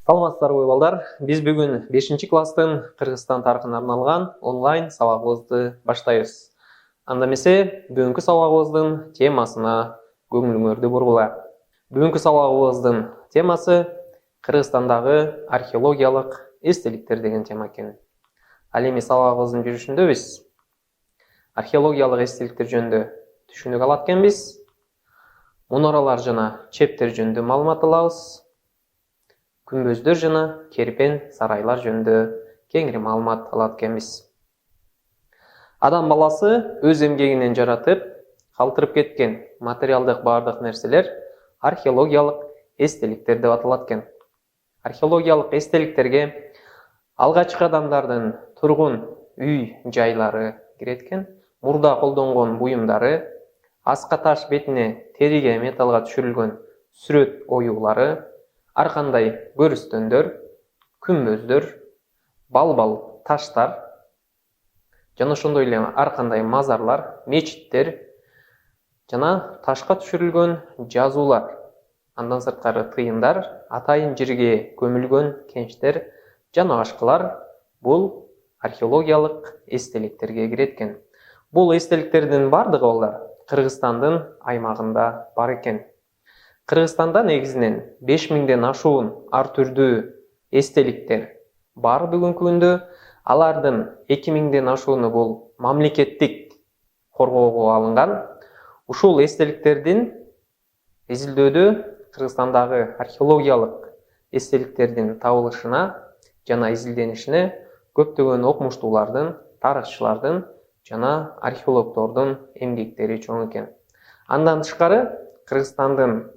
Саламатсыздарбы балдар. Биз бүгүн 5-класстын Кыргызстан тарыхына арналган онлайн сабагыбызды баштайбыз. Анда эмесе бүгүнкү сабагыбыздын темасына көңүлүңөрдү бургула. Бүгүнкү сабагыбыздын темасы Кыргызстандагы археологиялык эстеликтер деген тема экен. Ал эми сабагыбыздын жүрүшүндө биз археологиялык эстеликтер жөнүндө түшүнүк алат экенбиз. Мунаралар жана чептер жөнүндө маалымат алабыз. Күмбөздөр жана керпен сарайлар жөнүндө кеңири маалымат алат экенбиз. Адам баласы өз эмгегинен жаратып, калтырып кеткен материалдык бардык нерселер археологиялык эстеликтер деп аталат экен. Археологиялык эстеликтерге алгачкы адамдардын тургун үй жайлары кирет экен, мурда колдонгон буюмдары, аска таш бетине териге металлга түшүрүлгөн сүрөт оюулары, ар кандай көрүстөндөр, күмбөздөр, балбал таштар жана ошондой эле ар кандай мазарлар, мечиттер жана ташка түшүрүлгөн жазуулар, андан сырткары тыйындар, атайын жерге көмүлгөн кенчтер жана башкалар бул археологиялык эстеликтерге кирет экен. Бул эстеликтердин бардыгы балдар Кыргызстандын аймагында бар экен. Кыргызстанда негизинен 5000ден ашуун ар түрдүү эстеликтер бар бүгүнкү күндө. Алардын 2000ден ашууну бул мамлекеттик коргоого алынган. Ушул эстеликтердин изилдөөдө Кыргызстандагы археологиялык эстеликтердин табылышына жана изилденишине көптөгөн окумуштуулардын, тарыхчылардын жана археологдордун эмгектери чоң экен. Андан тышкары Кыргызстандын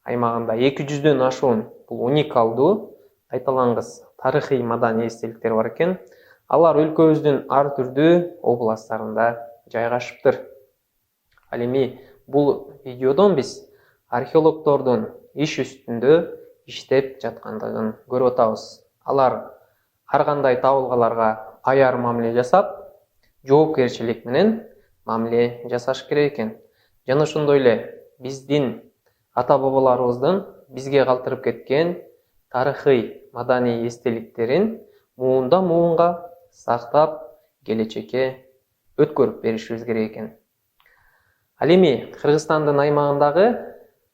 аймагында 200дөн ашуун бул уникалдуу, кайталангыс тарыхый маданий эстеликтер бар экен. Алар өлкөбүздүн ар түрдүү областтарында жайгашыптыр. Ал эми бул видеодон биз археологдордун иш үстүндө иштеп жаткандыгын көрүп атабыз. Алар ар кандай табылгаларга аяр мамиле жасап, жоопкерчилик менен мамиле жасаш керек экен. Жана ошондой эле биздин ата-бабаларыбыздын бизге калтырып кеткен тарыхый маданий эстеликтерин муундан муунга сактап, келечекке өткөрүп беришибиз керек экен. Ал эми Кыргызстандын аймагындагы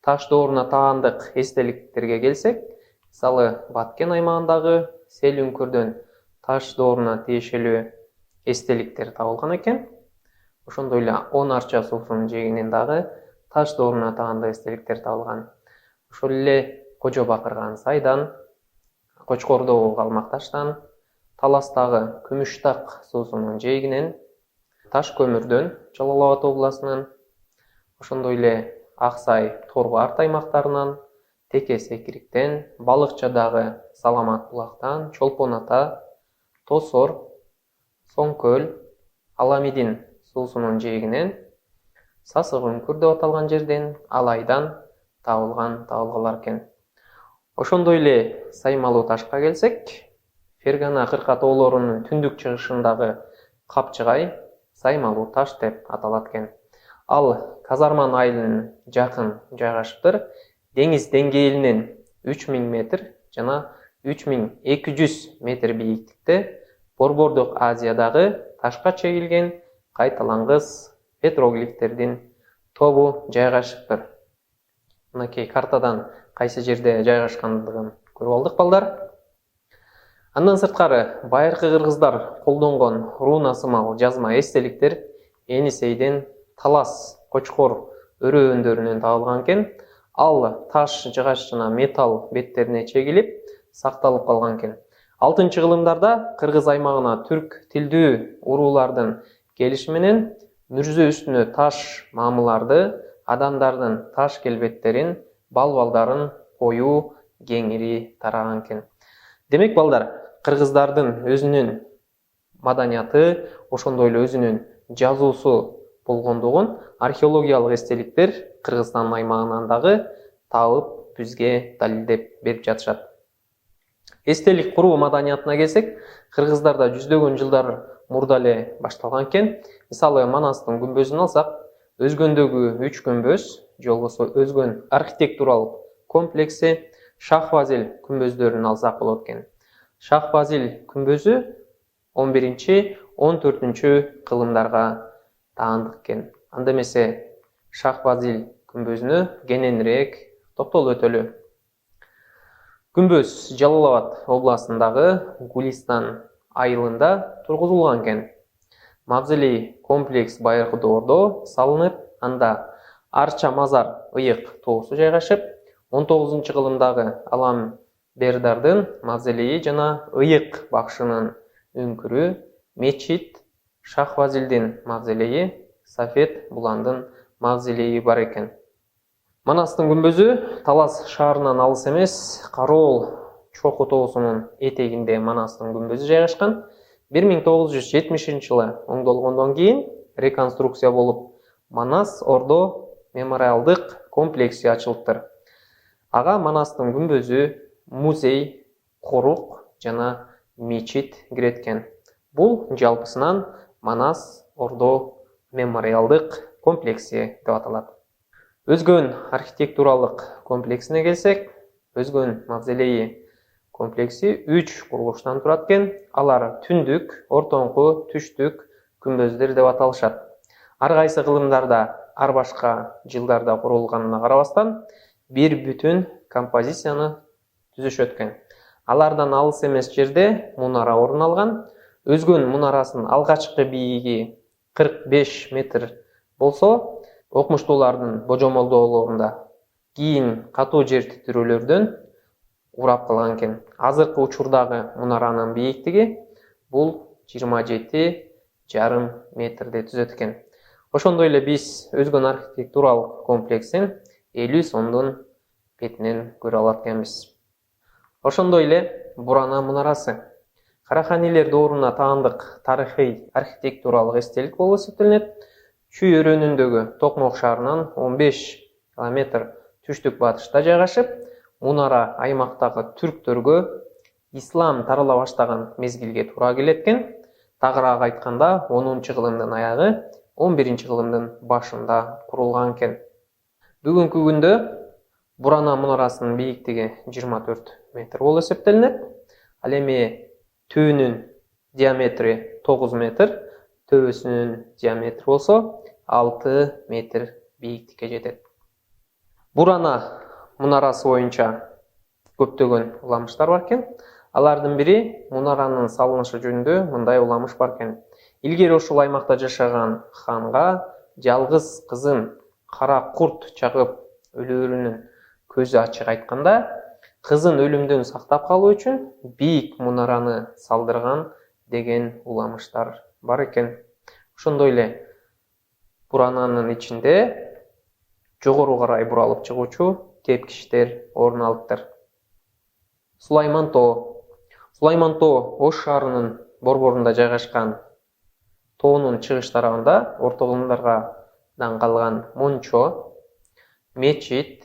таш дооруна таандык эстеликтерге келсек, мисалы Баткен аймагындагы Сел үңкүрдөн таш дооруна тиешелүү эстеликтер табылган экен. Ошондой эле Он Арча суусунун жээгинен дагы таш дооруна таандык эстеликтер табылган. Ошол эле Кожо Бакырган сайдан, Кочкордогу Калмакташтан, Таластагы Күмүштак суусунун жээгинен, Таш көмүрдөн Жалал Абад областынан, ошондой эле Аксай, Торбарт аймактарынан, Теке Секириктен, Балыкчадагы Саламат булактан, Чолпон Ата, Тосор, Соңкөл, Аламидин суусунун жээгинен, Сасык үңкүр деп аталган жерден, Алайдан табылган табылгалар экен. Ошондой эле Саймалуу ташка келсек, Фергана кырка тоолорунун түндүк чыгышындагы капчыгай Саймалуу таш деп аталат экен. Ал Казарман айылына жакын жайгашыптыр. Деңиз деңгээлинен 3000 метр жана 3200 метр бийиктикте Борбордук Азиядагы ташка чегилген кайталангыс петроглифтердин тобу жайгашыптыр. Мынакей картадан кайсы жерде жайгашкандыгын көрүп алдык балдар. Андан сырткары байыркы кыргыздар колдонгон руна сымал жазма эстеликтер Энисейден Талас, Кочкор өрөөндөр табылган экен. Ал таш жыгач жана металл беттерине чегилип сакталып калган экен. 6-кылымдарда Кыргыз аймагына түрк тилдүү уруулардын келиши менен мүрзө үстүнө таш маамыларды, адамдардын таш келбеттерин, балбалдарын коюу кеңири тараган экен. Демек балдар, кыргыздардын өзүнүн маданияты, ошондой эле өзүнүн жазуусу болгондугун археологиялык эстеликтер Кыргызстан аймагынан дагы табып бизге далилдеп берип жатышат. Эстелик куруу маданиятына келсек, кыргыздарда жүздөгөн жылдар мурда эле башталган экен. Мисалы Манастын күмбөзүн алсак, Өзгөндөгү 3 күмбөз, же болбосо Өзгөн архитектуралык комплекси, Шах-Базил күмбөздөрүн алсак болот экен. Шах-Базил күмбөзү 11-14 кылымдарга таандык экен. Анда эмесе Шах-Базил күмбөзүнө кененирээк токтолуп өтөлү. Күмбөз Жалал-Абад областындагы Гулистан айылында тургузулган экен. Мавзолей комплекс байыркы доордо салынып, анда Арча Мазар ыйык тоосу жайгашып, 19 кылымдагы Алам Бердардын мавзолейи жана ыйык бакшынын үңкүрү, мечит, Шах-Базилдин мавзолейи, Сафет Буландын мавзолейи бар экен. Манастын күмбөзү Талас шаарынан алыс эмес, Кароол Чоку тоосунун этегинде Манастын күмбөзү жайгашкан. 1970 жылы оңдолгондон кийин реконструкция болуп, Манас Ордо мемориалдык комплекси ачылыптыр. Ага Манастын күмбөзү, музей, корук жана мечит кирет экен. Бул жалпысынан Манас Ордо мемориалдык комплекси деп аталат. Өзгөн архитектуралык комплексине келсек, Өзгөн мавзолейи комплекси 3 курулуштан турат экен. Алар түндүк, ортоңку, түштүк күмбөздөр деп аталышат. Ар кайсы кылымдарда ар башка жылдарда курулганына карабастан, бир бүтүн композицияны түзүшөт экен. Алардан алыс эмес жерде мунара орун алган. Өзгөн мунарасынын алгачкы бийиги 45 метр болсо, окумуштуулардын божомолдоолорунда кийин катуу жер титирөөлөрдөн урап калган экен. Азыркы учурдагы мунаранын бийиктиги бул 27,5 метрди түзөт экен. Ошондой эле биз Өзгөн архитектуралык комплексин 50 сомдун бетинен көрө алат экенбиз. Ошондой эле Бурана мунарасы Караханилер дооруна таандык тарыхый архитектуралык эстелик болуп эсептелет. Чүй өрөөнүндөгү Токмок шаарынан 15 километр түштүк батышта жайгашып, мунара аймактагы түрктөргө ислам тарала баштаган мезгилге туура келет экен. Тагыраак айтканда, 10 кылымдын аягы, 11 кылымдын башында курулган экен. Бүгүнкү күндө Бурана мунарасынын бийиктиги 24 метр болуп эсептелинет. Ал эми түбүнүн диаметри 9 метр, төбөсүнүн диаметри болсо 6 метр бийиктикке жетет. Бурана мунарасы боюнча көптөгөн уламыштар бар экен. Алардын бири мунаранын салынышы жөнүндө мындай уламыш бар экен. Илгери ушул аймакта жашаган ханга жалгыз кызын кара курт чагып өлүүрүнүн көзү ачык айтканда, кызын өлүмдөн сактап калуу үчүн бийик мунараны салдырган деген уламыштар бар экен. Ошондой эле Бурананын ичинде жогору карай буралып чыгуучу тепкичтер орун алыптыр. Сулайман тоо. Сулайман тоо Ош шаарынын борборунда жайгашкан. Тоонун чыгыш тарабында орто кылымдардан калган мончо, мечит,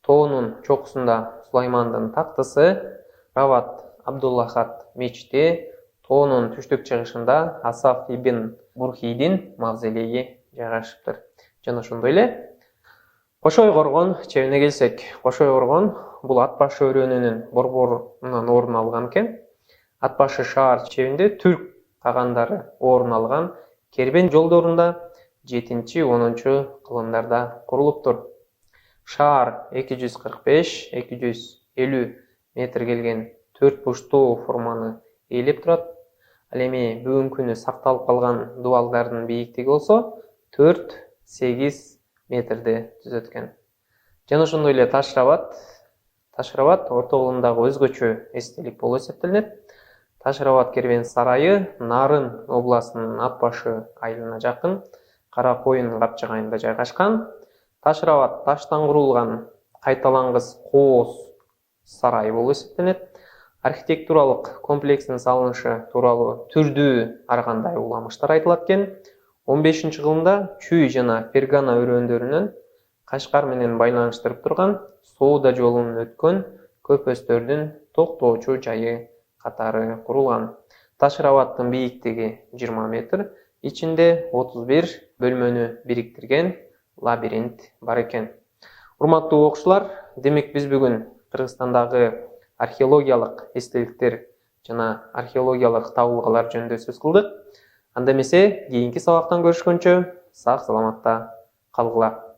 тоонун чокусунда Сулаймандын тактысы, Рават Абдуллахат мечити, тоонун түштүк чыгышында Асаф ибн Бурхидин мавзолейи жайгашыптыр. Жана ошондой эле Кошой Коргон чебине келсек, Кошой Коргон бул Ат башы өрөөнүнүн борборунан орун алган экен. Ат башы шаар чебинде түрк кагандары орун алган кербен жолдорунда 7-10 кылымдарда курулуптур. Шаар 245-250 метр келген 4 бурчтуу форманы ээлеп турат. Ал эми бүгүнкү күнү сакталып калган дубалдардын бийиктиги болсо 4-8 метрди түзөт экен. Жана ошондой эле Ташрабат орто кылымдагы өзгөчө эстелик болуп эсептелинет. Ташрабат кербен сарайы Нарын областынын Ат башы айылына жакын Кара Коюн капчыгайында жайгашкан. Ташрабат таштан курулган кайталангыс кооз сарай болуп эсептелинет. Архитектуралык комплекстин салынышы тууралуу түрдүү ар кандай уламыштар айтылат экен. 15 кылымда Чүй жана Фергана өрөөндөрүнөн Кашкар менен байланыштырып турган соода жолунун өткөн көпөстөрдүн токтоочу жайы катары курулган. Ташрабаттын бийиктиги 20 метр, ичинде 31 бөлмөнү бириктирген лабиринт бар экен. Урматтуу окуучулар, демек биз бүгүн Кыргызстандагы археологиялык эстеликтер жана археологиялык табылгалар жөнүндө сөз кылдык. Анда эмесе кийинки сабактан көрүшкөнчө сак саламатта калгыла.